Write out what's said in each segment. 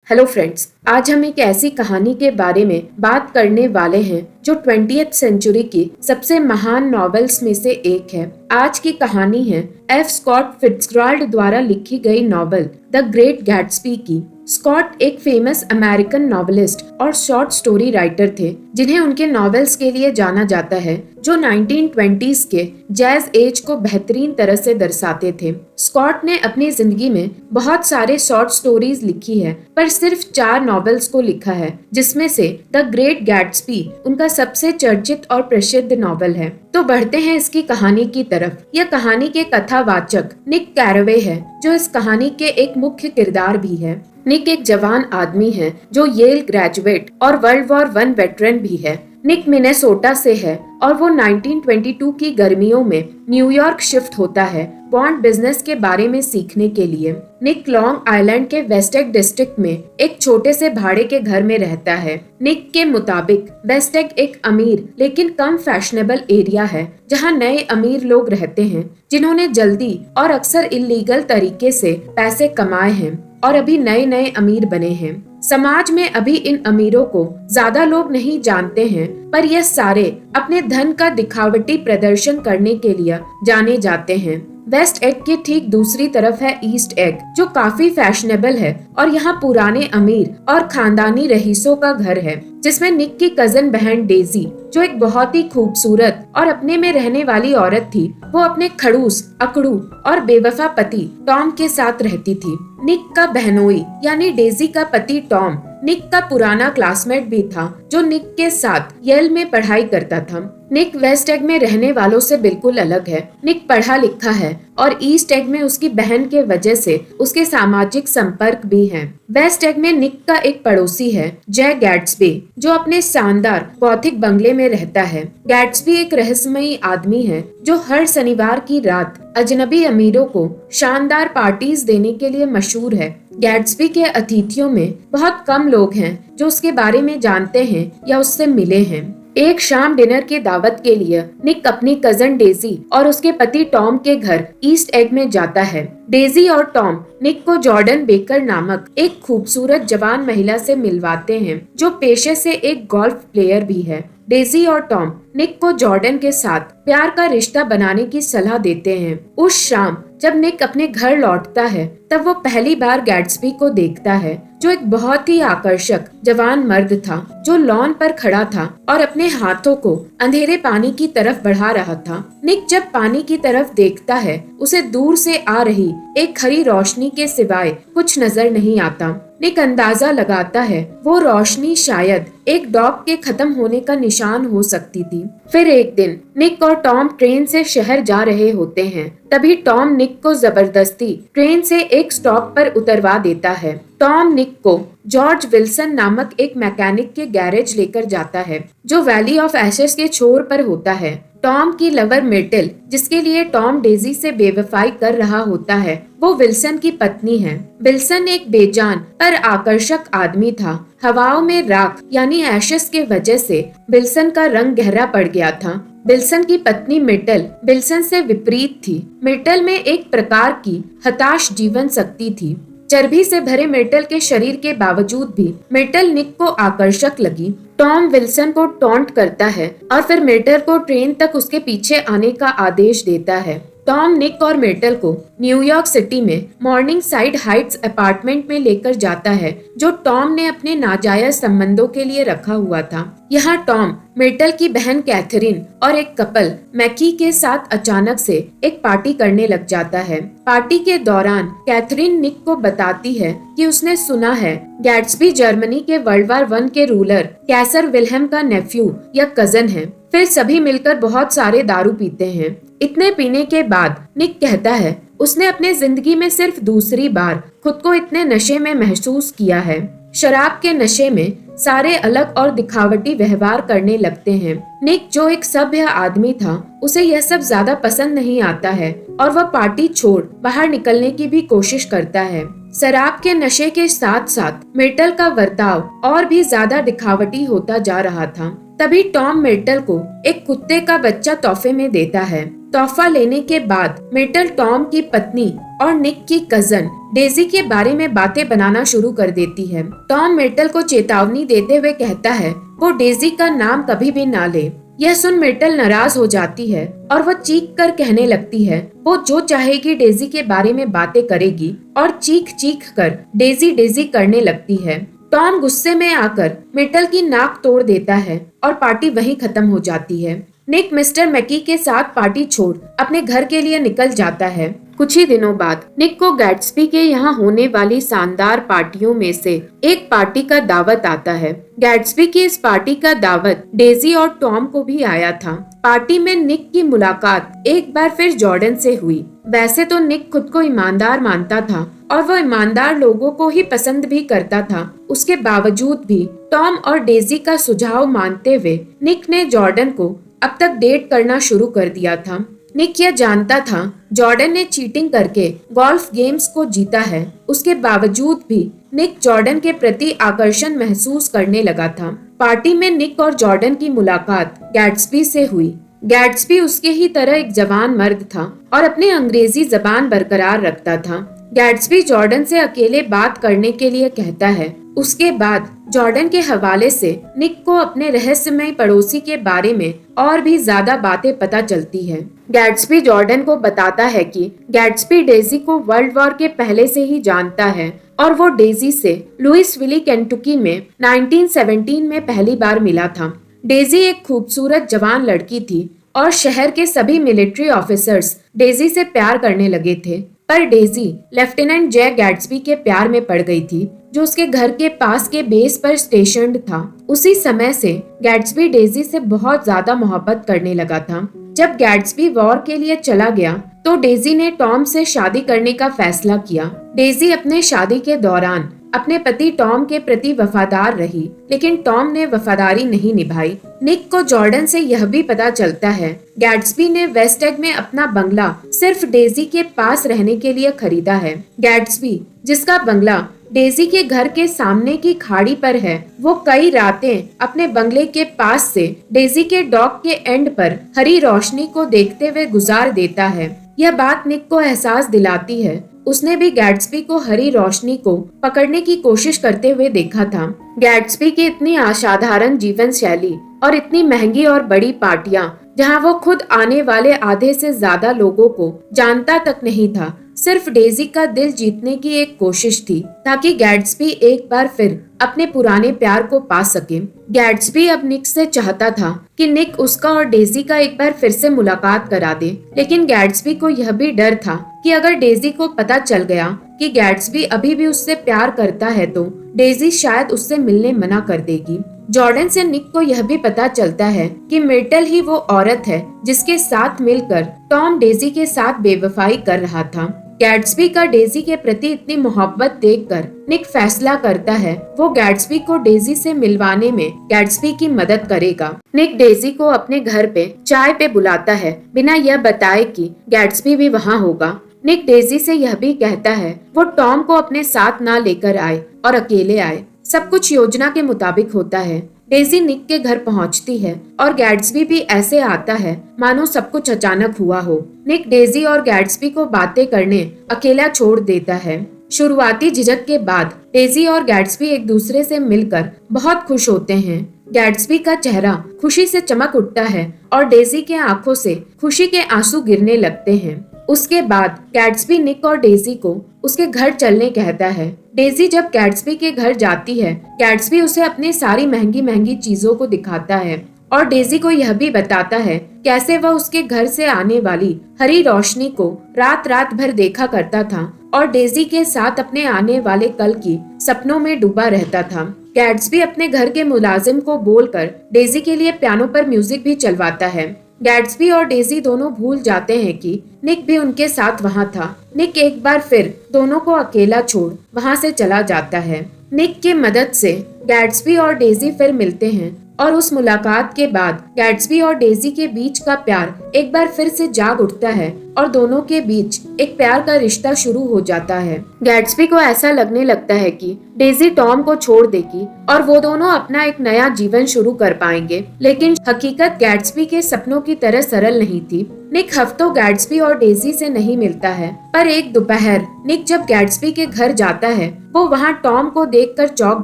Hello friends, आज हम एक ऐसी कहानी के बारे में बात करने वाले हैं जो 20th सेंचुरी की सबसे महान नॉवेल्स में से एक है। आज की कहानी है एफ स्कॉट फिट्जजेराल्ड द्वारा लिखी गई नॉवेल द ग्रेट गैट्सबी की। स्कॉट एक फेमस अमेरिकन नॉवेलिस्ट और शॉर्ट स्टोरी राइटर थे जिन्हें उनके नॉवेल्स के लिए जाना जाता है, जो 1920s के जैज एज को बेहतरीन तरह से दर्शाते थे। स्कॉट ने अपनी जिंदगी में बहुत सारे शॉर्ट स्टोरीज लिखी है, पर सिर्फ 4 नॉवेल्स को लिखा है, जिसमें से द ग्रेट गैट्सबी उनका सबसे चर्चित और प्रसिद्ध नॉवेल है। तो बढ़ते हैं इसकी कहानी की तरफ। यह कहानी के कथावाचक निक कैरवे है, जो इस कहानी के एक मुख्य किरदार भी है। निक एक जवान आदमी है जो येल ग्रेजुएट और वर्ल्ड वॉर 1 वेटरन भी है। निक मिनेसोटा से है और वो 1922 की गर्मियों में न्यूयॉर्क शिफ्ट होता है बॉन्ड बिजनेस के बारे में सीखने के लिए। निक लॉन्ग आइलैंड के वेस्टेक डिस्ट्रिक्ट में एक छोटे से भाड़े के घर में रहता है। निक के मुताबिक वेस्टेक एक अमीर लेकिन कम फैशनेबल एरिया है, जहां नए अमीर लोग रहते हैं जिन्होंने जल्दी और अक्सर इल्लीगल तरीके से पैसे कमाए हैं और अभी नए नए अमीर बने हैं। समाज में अभी इन अमीरों को ज्यादा लोग नहीं जानते हैं, पर यह सारे अपने धन का दिखावटी प्रदर्शन करने के लिए जाने जाते हैं। वेस्ट एग के ठीक दूसरी तरफ है ईस्ट एग, जो काफी फैशनेबल है और यहाँ पुराने अमीर और खानदानी रईसों का घर है, जिसमें निक की कजन बहन डेजी, जो एक बहुत ही खूबसूरत और अपने में रहने वाली औरत थी, वो अपने खड़ूस, अकड़ू और बेवफा पति टॉम के साथ रहती थी। निक का बहनोई यानी डेजी का पति टॉम निक का पुराना क्लासमेट भी था, जो निक के साथ येल में पढ़ाई करता था। निक वेस्ट एग में रहने वालों से बिल्कुल अलग है। निक पढ़ा लिखा है और ईस्ट एग में उसकी बहन के वजह से उसके सामाजिक संपर्क भी हैं। वेस्ट एग में निक का एक पड़ोसी है जय गैट्सबी, जो अपने शानदार गॉथिक बंगले में रहता है। गैट्सबी एक रहस्यमयी आदमी है जो हर शनिवार की रात अजनबी अमीरों को शानदार पार्टीज देने के लिए मशहूर है। गैट्सबी के अतिथियों में बहुत कम लोग हैं जो उसके बारे में जानते हैं या उससे मिले हैं। एक शाम डिनर की दावत के लिए निक अपनी कजन डेजी और उसके पति टॉम के घर ईस्ट एग में जाता है। डेजी और टॉम निक को जॉर्डन बेकर नामक एक खूबसूरत जवान महिला से मिलवाते हैं, जो पेशे से एक गोल्फ प्लेयर भी है। डेजी और टॉम निक को जॉर्डन के साथ प्यार का रिश्ता बनाने की सलाह देते हैं। उस शाम जब निक अपने घर लौटता है, तब वो पहली बार गैट्सबी को देखता है, जो एक बहुत ही आकर्षक जवान मर्द था, जो लॉन पर खड़ा था और अपने हाथों को अंधेरे पानी की तरफ बढ़ा रहा था। निक जब पानी की तरफ देखता है, उसे दूर से आ रही एक हरी रोशनी के सिवाय कुछ नजर नहीं आता। निक अंदाजा लगाता है वो रोशनी शायद एक डॉग के खत्म होने का निशान हो सकती थी। फिर एक दिन निक और टॉम ट्रेन से शहर जा रहे होते हैं। तभी टॉम निक को जबरदस्ती ट्रेन से एक स्टॉप पर उतरवा देता है। टॉम निक को जॉर्ज विल्सन नामक एक मैकेनिक के गैरेज लेकर जाता है, जो वैली ऑफ एशेस के छोर पर होता है। टॉम की लवर मेटल, जिसके लिए टॉम डेजी से बेवफाई कर रहा होता है, वो विल्सन की पत्नी है। विल्सन एक बेजान पर आकर्षक आदमी था। हवाओं में राख यानी एशेस के वजह से विल्सन का रंग गहरा पड़ गया था। विल्सन की पत्नी मेटल विल्सन से विपरीत थी। मेटल में एक प्रकार की हताश जीवन शक्ति थी। चर्बी से भरे मेटल के शरीर के बावजूद भी मेटल निक को आकर्षक लगी। टॉम विल्सन को टॉन्ट करता है और फिर मेटल को ट्रेन तक उसके पीछे आने का आदेश देता है। टॉम निक और मेटल को न्यूयॉर्क सिटी में मॉर्निंग साइड हाइट्स अपार्टमेंट में लेकर जाता है, जो टॉम ने अपने नाजायज संबंधों के लिए रखा हुआ था। यहाँ टॉम मेटल की बहन कैथरीन और एक कपल मैकी के साथ अचानक से एक पार्टी करने लग जाता है। पार्टी के दौरान कैथरीन निक को बताती है कि उसने सुना है गैट्सबी जर्मनी के वर्ल्ड वॉर 1 के रूलर कैसर विल्हेम का नेफ्यू या कजन है। फिर सभी मिलकर बहुत सारे दारू पीते हैं। इतने पीने के बाद निक कहता है उसने अपने जिंदगी में सिर्फ दूसरी बार खुद को इतने नशे में महसूस किया है। शराब के नशे में सारे अलग और दिखावटी व्यवहार करने लगते हैं। निक, जो एक सभ्य आदमी था, उसे यह सब ज्यादा पसंद नहीं आता है और वह पार्टी छोड़ बाहर निकलने की भी कोशिश करता है। शराब के नशे के साथ साथ मेटल का बर्ताव और भी ज्यादा दिखावटी होता जा रहा था। तभी टॉम मेटल को एक कुत्ते का बच्चा तोहफे में देता है। तोहफा लेने के बाद मिर्टल टॉम की पत्नी और निक की कजन डेजी के बारे में बातें बनाना शुरू कर देती है। टॉम मिर्टल को चेतावनी देते हुए कहता है वो डेजी का नाम कभी भी ना ले। यह सुन मिर्टल नाराज हो जाती है और वो चीख कर कहने लगती है वो जो चाहेगी डेजी के बारे में बातें करेगी, और चीख चीख कर डेजी डेजी करने लगती है। टॉम गुस्से में आकर मिर्टल की नाक तोड़ देता है और पार्टी वहीं खत्म हो जाती है। निक मिस्टर मैकी के साथ पार्टी छोड़ अपने घर के लिए निकल जाता है। कुछ ही दिनों बाद निक को गैट्सबी के यहाँ होने वाली शानदार पार्टियों में से एक पार्टी का दावत आता है। गैट्सबी की इस पार्टी का दावत डेजी और टॉम को भी आया था। पार्टी में निक की मुलाकात एक बार फिर जॉर्डन से हुई। वैसे तो निक खुद को ईमानदार मानता था और वो ईमानदार लोगों को ही पसंद भी करता था। उसके बावजूद भी टॉम और डेजी का सुझाव मानते हुए निक ने जॉर्डन को अब तक डेट करना शुरू कर दिया था। निक यह जानता था जॉर्डन ने चीटिंग करके गोल्फ गेम्स को जीता है। उसके बावजूद भी निक जॉर्डन के प्रति आकर्षण महसूस करने लगा था। पार्टी में निक और जॉर्डन की मुलाकात गैट्सबी से हुई। गैट्सबी उसके ही तरह एक जवान मर्द था और अपनी अंग्रेजी जबान बरकरार रखता था। गैट्सबी जॉर्डन से अकेले बात करने के लिए कहता है। उसके बाद जॉर्डन के हवाले से निक को अपने रहस्यमय पड़ोसी के बारे में और भी ज्यादा बातें पता चलती है। गैट्सबी जॉर्डन को बताता है कि गैट्सबी डेजी को वर्ल्ड वॉर के पहले से ही जानता है और वो डेजी से लुइसविली केंटुकी में 1917 में पहली बार मिला था। डेजी एक खूबसूरत जवान लड़की थी और शहर के सभी मिलिट्री ऑफिसर्स डेजी से प्यार करने लगे थे, पर डेजी लेफ्टिनेंट जे गैट्सबी के प्यार में पड़ गई थी, जो उसके घर के पास के बेस पर स्टेशन्ड था। उसी समय से गैट्सबी डेजी से बहुत ज्यादा मोहब्बत करने लगा था। जब गैट्सबी वॉर के लिए चला गया तो डेजी ने टॉम से शादी करने का फैसला किया। डेजी अपने शादी के दौरान अपने पति टॉम के प्रति वफादार रही, लेकिन टॉम ने वफादारी नहीं निभाई। निक को जॉर्डन से यह भी पता चलता है गैट्सबी ने वेस्ट एग में अपना बंगला सिर्फ डेजी के पास रहने के लिए खरीदा है। गैट्सबी, जिसका बंगला डेजी के घर के सामने की खाड़ी पर है, वो कई रातें अपने बंगले के पास से डेजी के डॉक के एंड पर हरी रोशनी को देखते हुए गुजार देता है। यह बात निक को एहसास दिलाती है उसने भी गैट्सबी को हरी रोशनी को पकड़ने की कोशिश करते हुए देखा था। गैट्सबी की इतनी असाधारण जीवन शैली और इतनी महंगी और बड़ी पार्टियां, जहां वो खुद आने वाले आधे से ज्यादा लोगों को जानता तक नहीं था, सिर्फ डेजी का दिल जीतने की एक कोशिश थी ताकि गैट्सबी एक बार फिर अपने पुराने प्यार को पा सके। गैट्सबी अब निक से चाहता था कि निक उसका और डेजी का एक बार फिर से मुलाकात करा दे, लेकिन गैट्सबी को यह भी डर था कि अगर डेजी को पता चल गया कि गैट्सबी अभी भी उससे प्यार करता है तो डेजी शायद उससे मिलने मना कर देगी। जॉर्डन से निक को यह भी पता चलता है कि मिर्टल ही वो औरत है जिसके साथ मिलकर टॉम डेजी के साथ बेवफाई कर रहा था। गैट्सबी का डेजी के प्रति इतनी मोहब्बत देखकर निक फैसला करता है वो गैट्सबी को डेजी से मिलवाने में गैट्सबी की मदद करेगा। निक डेजी को अपने घर पे चाय पे बुलाता है बिना यह बताए कि गैट्सबी भी वहाँ होगा। निक डेजी से यह भी कहता है वो टॉम को अपने साथ ना लेकर आए और अकेले आए। सब कुछ योजना के मुताबिक होता है। डेजी निक के घर पहुंचती है और गैट्सबी भी ऐसे आता है मानो सब कुछ अचानक हुआ हो। निक डेजी और गैट्सबी को बातें करने अकेला छोड़ देता है। शुरुआती झिझक के बाद डेजी और गैट्सबी एक दूसरे से मिलकर बहुत खुश होते हैं। गैट्सबी का चेहरा खुशी से चमक उठता है और डेजी के आंखों से खुशी के आंसू गिरने लगते हैं। उसके बाद गैट्सबी निक और डेजी को उसके घर चलने कहता है। डेजी जब गैट्सबी के घर जाती है, गैट्सबी उसे अपनी सारी महंगी महंगी चीजों को दिखाता है और डेजी को यह भी बताता है कैसे वह उसके घर से आने वाली हरी रोशनी को रात रात भर देखा करता था और डेजी के साथ अपने आने वाले कल की सपनों में डूबा रहता था। गैट्सबी अपने घर के मुलाजिम को बोलकर डेजी के लिए पियानो पर म्यूजिक भी चलवाता है। गैट्सबी और डेजी दोनों भूल जाते हैं कि निक भी उनके साथ वहाँ था। निक एक बार फिर दोनों को अकेला छोड़ वहाँ से चला जाता है। निक की मदद से गैट्सबी और डेजी फिर मिलते हैं और उस मुलाकात के बाद गैट्सबी और डेजी के बीच का प्यार एक बार फिर से जाग उठता है और दोनों के बीच एक प्यार का रिश्ता शुरू हो जाता है। गैट्सबी को ऐसा लगने लगता है कि डेजी टॉम को छोड़ देगी और वो दोनों अपना एक नया जीवन शुरू कर पाएंगे, लेकिन हकीकत गैट्सबी के सपनों की तरह सरल नहीं थी। निक हफ्तों गैट्सबी और डेजी से नहीं मिलता है, पर एक दोपहर निक जब गैट्सबी के घर जाता है वो वहाँ टॉम को देखकर चौंक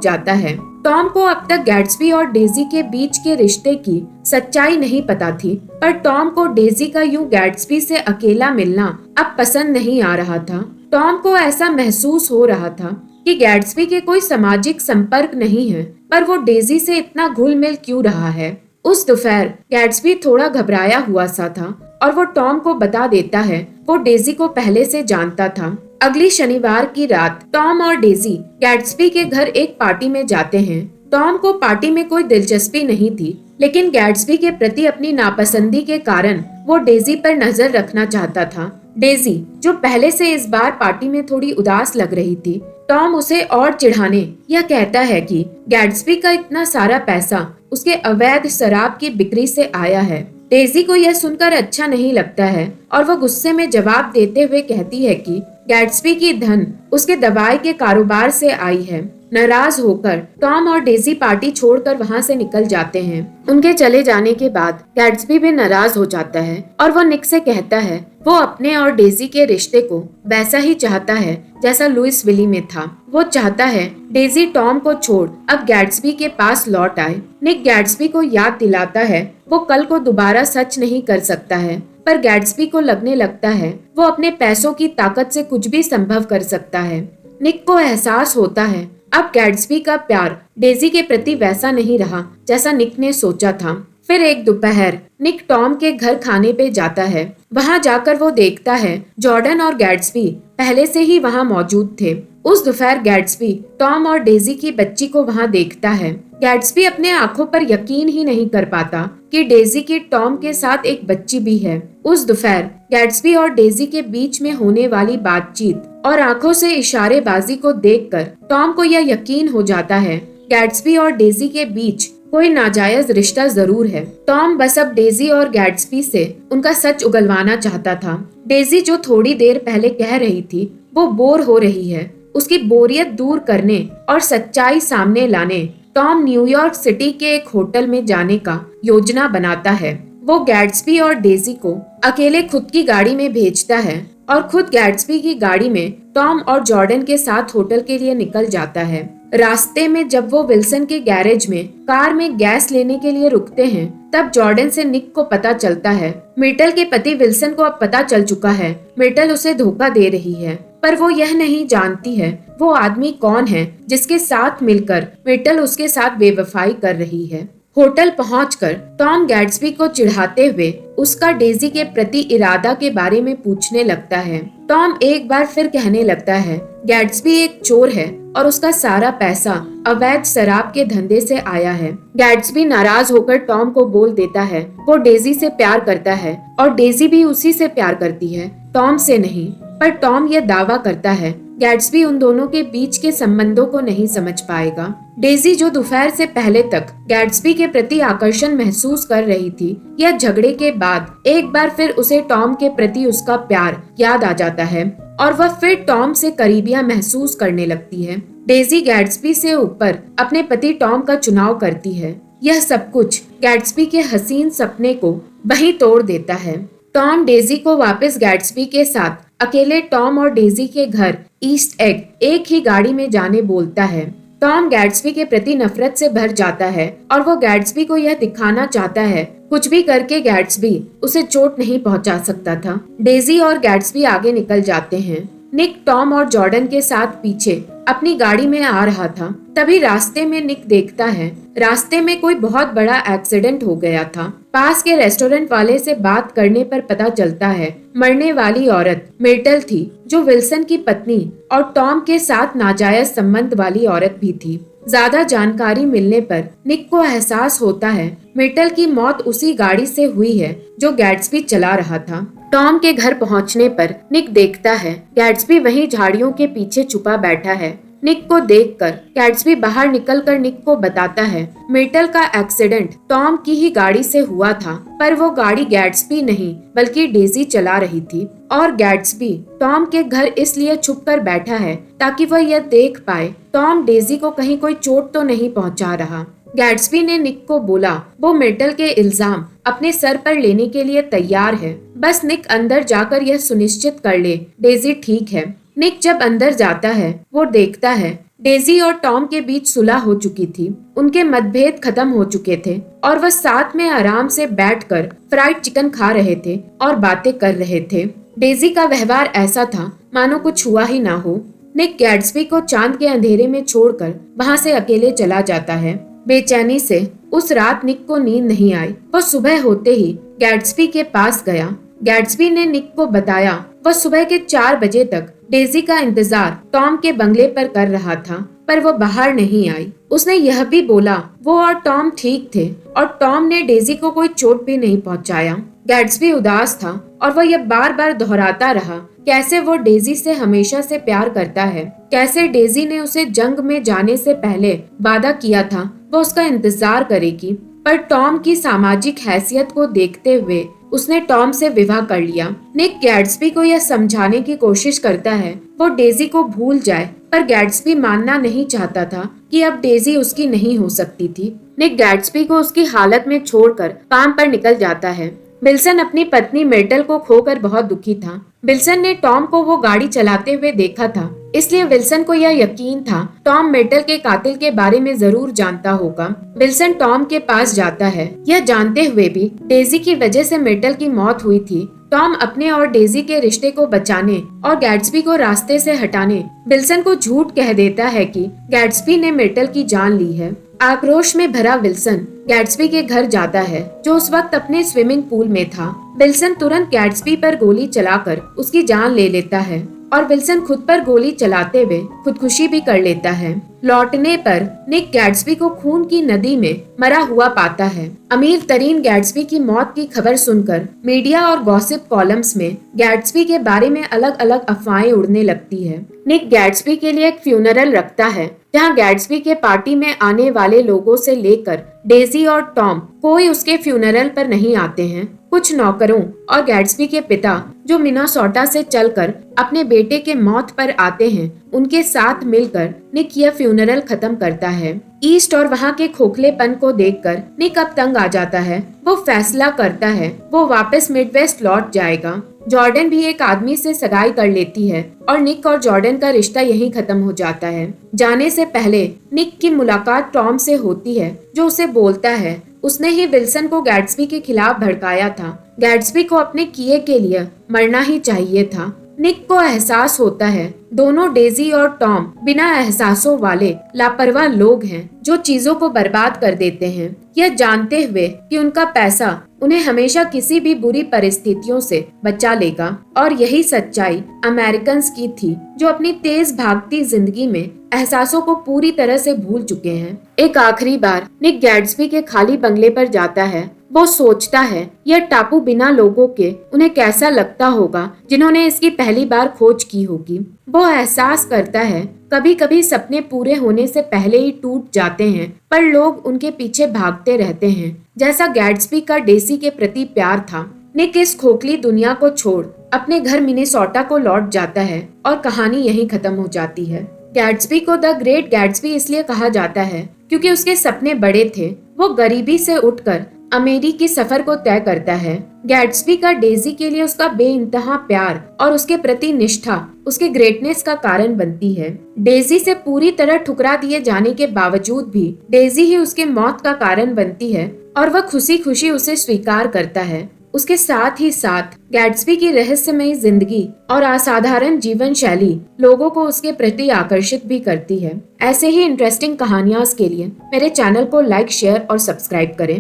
जाता है। टॉम को अब तक गैट्सबी और डेजी के बीच के रिश्ते की सच्चाई नहीं पता थी, पर टॉम को डेजी का यूं गैट्सबी से अकेला मिलना अब पसंद नहीं आ रहा था। टॉम को ऐसा महसूस हो रहा था कि गैट्सबी के कोई सामाजिक संपर्क नहीं है, पर वो डेजी से इतना घुल मिल क्यों रहा है। उस दोपहर गैट्सबी थोड़ा घबराया हुआ सा था और वो टॉम को बता देता है वो डेजी को पहले से जानता था। अगली शनिवार की रात टॉम और डेजी गैट्सबी के घर एक पार्टी में जाते हैं। टॉम को पार्टी में कोई दिलचस्पी नहीं थी, लेकिन गैट्सबी के प्रति अपनी नापसंदी के कारण वो डेजी पर नजर रखना चाहता था। डेजी, जो पहले से इस बार पार्टी में थोड़ी उदास लग रही थी, टॉम उसे और चिढ़ाने यह कहता है कि गैट्सबी का इतना सारा पैसा उसके अवैध शराब की बिक्री से आया है। डेजी को यह सुनकर अच्छा नहीं लगता है और वो गुस्से में जवाब देते हुए कहती है कि गैट्सबी की धन उसके दवाई के कारोबार से आई है। नाराज होकर टॉम और डेजी पार्टी छोड़कर वहाँ से निकल जाते हैं। उनके चले जाने के बाद गैट्सबी भी नाराज हो जाता है और वो निक से कहता है वो अपने और डेजी के रिश्ते को वैसा ही चाहता है जैसा लुइस विली में था। वो चाहता है डेजी टॉम को छोड़ अब गैट्सबी के पास लौट आए। निक गैट्सबी को याद दिलाता है वो कल को दोबारा सच नहीं कर सकता है, पर गैट्सबी को लगने लगता है वो अपने पैसों की ताकत से कुछ भी संभव कर सकता है। निक को एहसास होता है अब गैट्सबी का प्यार डेजी के प्रति वैसा नहीं रहा जैसा निक ने सोचा था। फिर एक दोपहर निक टॉम के घर खाने पे जाता है। वहाँ जाकर वो देखता है जॉर्डन और गैट्सबी पहले से ही वहाँ मौजूद थे। उस दोपहर गैट्सबी टॉम और डेजी की बच्ची को वहाँ देखता है। गैट्सबी अपने आंखों पर यकीन ही नहीं कर पाता कि डेजी की टॉम के साथ एक बच्ची भी है। उस दोपहर गैट्सबी और डेजी के बीच में होने वाली बातचीत और आंखों से इशारेबाजी को देखकर टॉम को यह यकीन हो जाता है गैट्सबी और डेजी के बीच कोई नाजायज रिश्ता जरूर है। टॉम बस अब डेजी और गैट्सबी से उनका सच उगलवाना चाहता था। डेजी जो थोड़ी देर पहले कह रही थी वो बोर हो रही है, उसकी बोरियत दूर करने और सच्चाई सामने लाने टॉम न्यूयॉर्क सिटी के एक होटल में जाने का योजना बनाता है। वो गैट्सबी और डेजी को अकेले खुद की गाड़ी में भेजता है और खुद गैट्सबी की गाड़ी में टॉम और जॉर्डन के साथ होटल के लिए निकल जाता है। रास्ते में जब वो विल्सन के गैरेज में कार में गैस लेने के लिए रुकते हैं, तब जॉर्डन से निक को पता चलता है मिर्टल के पति विल्सन को अब पता चल चुका है मिर्टल उसे धोखा दे रही है, पर वो यह नहीं जानती है वो आदमी कौन है जिसके साथ मिलकर मिर्टल उसके साथ बेवफाई कर रही है। होटल पहुंचकर टॉम गैट्सबी को चिढ़ाते हुए उसका डेजी के प्रति इरादा के बारे में पूछने लगता है। टॉम एक बार फिर कहने लगता है गैट्सबी एक चोर है और उसका सारा पैसा अवैध शराब के धंधे से आया है। गैट्सबी नाराज होकर टॉम को बोल देता है वो डेजी से प्यार करता है और डेजी भी उसी से प्यार करती है, टॉम से नहीं। पर टॉम यह दावा करता है गैट्सबी उन दोनों के बीच के संबंधों को नहीं समझ पाएगा। डेजी जो दोपहर से पहले तक गैट्सबी के प्रति आकर्षण महसूस कर रही थी, यह झगड़े के बाद एक बार फिर उसे टॉम के प्रति उसका प्यार याद आ जाता है और वह फिर टॉम से करीबियां महसूस करने लगती है। डेजी गैट्सबी से ऊपर अपने पति टॉम का चुनाव करती है। यह सब कुछ गैट्सबी के हसीन सपने को वहीं तोड़ देता है। टॉम डेजी को वापस गैट्सबी के साथ अकेले टॉम और डेजी के घर ईस्ट एग एक ही गाड़ी में जाने बोलता है। टॉम गैट्सबी के प्रति नफरत से भर जाता है और वो गैट्सबी को यह दिखाना चाहता है कुछ भी करके गैट्सबी उसे चोट नहीं पहुंचा सकता था। डेजी और गैट्सबी आगे निकल जाते हैं। निक टॉम और जॉर्डन के साथ पीछे अपनी गाड़ी में आ रहा था। तभी रास्ते में निक देखता है रास्ते में कोई बहुत बड़ा एक्सीडेंट हो गया था। पास के रेस्टोरेंट वाले से बात करने पर पता चलता है मरने वाली औरत मिर्टल थी, जो विल्सन की पत्नी और टॉम के साथ नाजायज संबंध वाली औरत भी थी। ज्यादा जानकारी मिलने पर निक को एहसास होता है मिर्टल की मौत उसी गाड़ी से हुई है जो गैट्सबी चला रहा था। टॉम के घर पहुंचने पर निक देखता है गैट्सबी वहीं झाड़ियों के पीछे छुपा बैठा है। निक को देखकर गैट्सबी बाहर निकलकर निक को बताता है मिर्टल का एक्सीडेंट टॉम की ही गाड़ी से हुआ था, पर वो गाड़ी गैट्सबी नहीं बल्कि डेजी चला रही थी और गैट्सबी टॉम के घर इसलिए छुपकर बैठा है ताकि वह यह देख पाए टॉम डेजी को कहीं कोई चोट तो नहीं पहुंचा रहा। गैट्सबी ने निक को बोला वो मिर्टल के इल्जाम अपने सर पर लेने के लिए तैयार है, बस निक अंदर जाकर यह सुनिश्चित कर ले डेजी ठीक है। निक जब अंदर जाता है वो देखता है डेजी और टॉम के बीच सुलह हो चुकी थी, उनके मतभेद खत्म हो चुके थे और वह साथ में आराम से बैठकर फ्राइड चिकन खा रहे थे और बातें कर रहे थे। डेजी का व्यवहार ऐसा था मानो कुछ हुआ ही ना हो। निक गैट्सबी को चांद के अंधेरे में छोड़कर वहां से अकेले चला जाता है। बेचैनी से उस रात निक को नींद नहीं आई। वो सुबह होते ही गैट्सबी के पास गया। गैट्सबी ने निक को बताया वह सुबह के 4 बजे तक डेजी का इंतजार टॉम के बंगले पर कर रहा था, पर वो बाहर नहीं आई। उसने यह भी बोला वो और टॉम ठीक थे और टॉम ने डेजी को कोई चोट भी नहीं पहुंचाया। गैट्सबी उदास था और वह यह बार बार दोहराता रहा कैसे वो डेजी से हमेशा से प्यार करता है, कैसे डेजी ने उसे जंग में जाने से पहले वादा किया था वो उसका इंतजार करेगी, पर टॉम की सामाजिक हैसियत को देखते हुए उसने टॉम से विवाह कर लिया। निक गैट्सबी को यह समझाने की कोशिश करता है वो डेजी को भूल जाए, पर गैट्सबी मानना नहीं चाहता था कि अब डेजी उसकी नहीं हो सकती थी। निक गैट्सबी को उसकी हालत में छोड़कर काम पर निकल जाता है। विल्सन अपनी पत्नी मिर्टल को खोकर बहुत दुखी था। विल्सन ने टॉम को वो गाड़ी चलाते हुए देखा था, इसलिए विल्सन को यह यकीन था टॉम मिर्टल के कातिल के बारे में जरूर जानता होगा। विल्सन टॉम के पास जाता है, यह जानते हुए भी डेजी की वजह से मिर्टल की मौत हुई थी। टॉम अपने और डेजी के रिश्ते को बचाने और गैट्सबी को रास्ते से हटाने विल्सन को झूठ कह देता है कि गैट्सबी ने मिर्टल की जान ली है। आक्रोश में भरा विल्सन गैट्सबी के घर जाता है जो उस वक्त अपने स्विमिंग पूल में था। विल्सन तुरंत गैट्सबी पर गोली चलाकर उसकी जान ले लेता है और विल्सन खुद पर गोली चलाते हुए खुदकुशी भी कर लेता है। लौटने पर निक गैट्सबी को खून की नदी में मरा हुआ पाता है। अमीर तरीन गैट्सबी की मौत की खबर सुनकर मीडिया और गॉसिप कॉलम्स में गैट्सबी के बारे में अलग अलग अफवाहें उड़ने लगती है। निक गैट्सबी के लिए एक फ्यूनरल रखता है जहां गैट्सबी के पार्टी में आने वाले लोगों से लेकर डेजी और टॉम कोई उसके फ्यूनरल पर नहीं आते हैं। कुछ नौकरों और गैट्सबी के पिता जो मिनेसोटा से चलकर अपने बेटे के मौत पर आते हैं, उनके साथ मिलकर निक यह फ्यूनरल खत्म करता है। ईस्ट और वहाँ के खोखलेपन को देखकर निक अब तंग आ जाता है। वो फैसला करता है वो वापस मिडवेस्ट लौट जाएगा। जॉर्डन भी एक आदमी से सगाई कर लेती है और निक और जॉर्डन का रिश्ता यहीं खत्म हो जाता है। जाने से पहले निक की मुलाकात टॉम से होती है जो उसे बोलता है उसने ही विल्सन को गैट्सबी के खिलाफ भड़काया था। गैट्सबी को अपने किए के लिए मरना ही चाहिए था। निक को एहसास होता है दोनों डेजी और टॉम बिना एहसासों वाले लापरवाह लोग हैं जो चीजों को बर्बाद कर देते हैं, यह जानते हुए कि उनका पैसा उन्हें हमेशा किसी भी बुरी परिस्थितियों से बचा लेगा। और यही सच्चाई अमेरिकन्स की थी जो अपनी तेज भागती जिंदगी में एहसासों को पूरी तरह से भूल चुके हैं। एक आखिरी बार निक गैट्सबी के खाली बंगले पर जाता है। वो सोचता है यह टापू बिना लोगों के उन्हें कैसा लगता होगा जिन्होंने इसकी पहली बार खोज की होगी। वो एहसास करता है कभी कभी सपने पूरे होने से पहले ही टूट जाते हैं, पर लोग उनके पीछे भागते रहते हैं, जैसा गैट्सबी का डेजी के प्रति प्यार था। निक इस खोखली दुनिया को छोड़ अपने घर मिनेसोटा को लौट जाता है और कहानी यहीं खत्म हो जाती है। गैट्सबी को द ग्रेट गैट्सबी इसलिए कहा जाता है क्योंकि उसके सपने बड़े थे। वो गरीबी से उठकर अमेरिकी सफर को तय करता है। गैट्सबी का डेजी के लिए उसका बेइंतहा प्यार और उसके प्रति निष्ठा उसके ग्रेटनेस का कारण बनती है। डेजी से पूरी तरह ठुकरा दिए जाने के बावजूद भी डेजी ही उसके मौत का कारण बनती है और वह खुशी खुशी उसे स्वीकार करता है। उसके साथ ही साथ गैट्सबी की रहस्यमयी जिंदगी और असाधारण जीवन शैली लोगों को उसके प्रति आकर्षित भी करती है। ऐसे ही इंटरेस्टिंग कहानियां के लिए मेरे चैनल को लाइक, शेयर और सब्सक्राइब करें।